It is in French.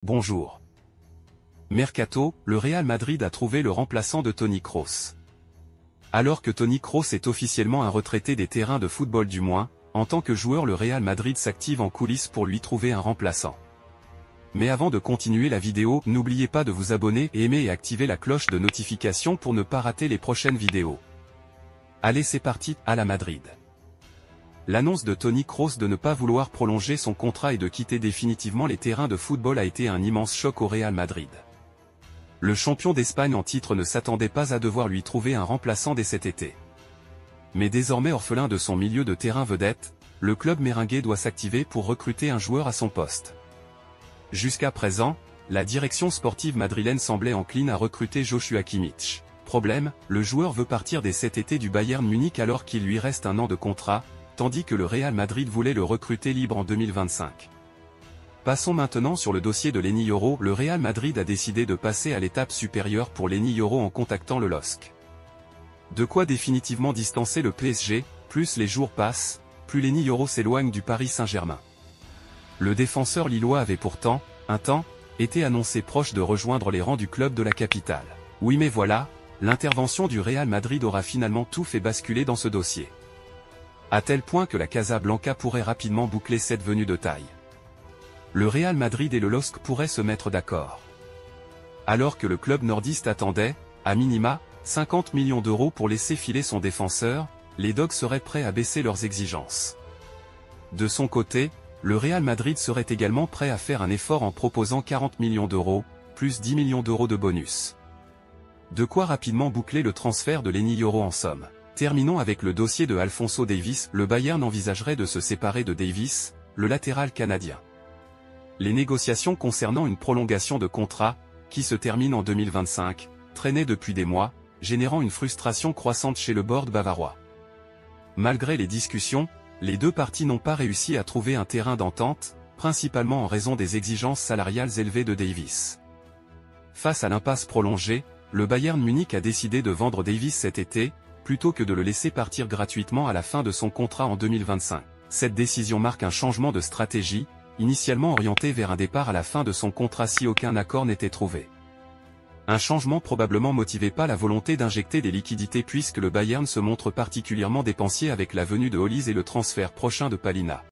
Bonjour. Mercato, le Real Madrid a trouvé le remplaçant de Toni Kroos. Alors que Toni Kroos est officiellement un retraité des terrains de football du moins, en tant que joueur le Real Madrid s'active en coulisses pour lui trouver un remplaçant. Mais avant de continuer la vidéo, n'oubliez pas de vous abonner, aimer et activer la cloche de notification pour ne pas rater les prochaines vidéos. Allez, c'est parti, à la Madrid. L'annonce de Toni Kroos de ne pas vouloir prolonger son contrat et de quitter définitivement les terrains de football a été un immense choc au Real Madrid. Le champion d'Espagne en titre ne s'attendait pas à devoir lui trouver un remplaçant dès cet été. Mais désormais orphelin de son milieu de terrain vedette, le club merengue doit s'activer pour recruter un joueur à son poste. Jusqu'à présent, la direction sportive madrilène semblait encline à recruter Joshua Kimmich. Problème, le joueur veut partir dès cet été du Bayern Munich alors qu'il lui reste un an de contrat, tandis que le Real Madrid voulait le recruter libre en 2025. Passons maintenant sur le dossier de Leny Yoro. Le Real Madrid a décidé de passer à l'étape supérieure pour Leny Yoro en contactant le LOSC. De quoi définitivement distancer le PSG, plus les jours passent, plus Leny Yoro s'éloigne du Paris Saint-Germain. Le défenseur lillois avait pourtant, un temps, été annoncé proche de rejoindre les rangs du club de la capitale. Oui mais voilà, l'intervention du Real Madrid aura finalement tout fait basculer dans ce dossier. À tel point que la Casablanca pourrait rapidement boucler cette venue de taille. Le Real Madrid et le LOSC pourraient se mettre d'accord. Alors que le club nordiste attendait, à minima, 50 millions d'euros pour laisser filer son défenseur, les Dogs seraient prêts à baisser leurs exigences. De son côté, le Real Madrid serait également prêt à faire un effort en proposant 40 millions d'euros, plus 10 millions d'euros de bonus. De quoi rapidement boucler le transfert de Leny Yoro en somme. Terminons avec le dossier de Alphonso Davies. Le Bayern envisagerait de se séparer de Davies, le latéral canadien. Les négociations concernant une prolongation de contrat, qui se termine en 2025, traînaient depuis des mois, générant une frustration croissante chez le board bavarois. Malgré les discussions, les deux parties n'ont pas réussi à trouver un terrain d'entente, principalement en raison des exigences salariales élevées de Davies. Face à l'impasse prolongée, le Bayern Munich a décidé de vendre Davies cet été, plutôt que de le laisser partir gratuitement à la fin de son contrat en 2025. Cette décision marque un changement de stratégie, initialement orienté vers un départ à la fin de son contrat si aucun accord n'était trouvé. Un changement probablement motivé par la volonté d'injecter des liquidités puisque le Bayern se montre particulièrement dépensier avec la venue de Hollis et le transfert prochain de Palhinha.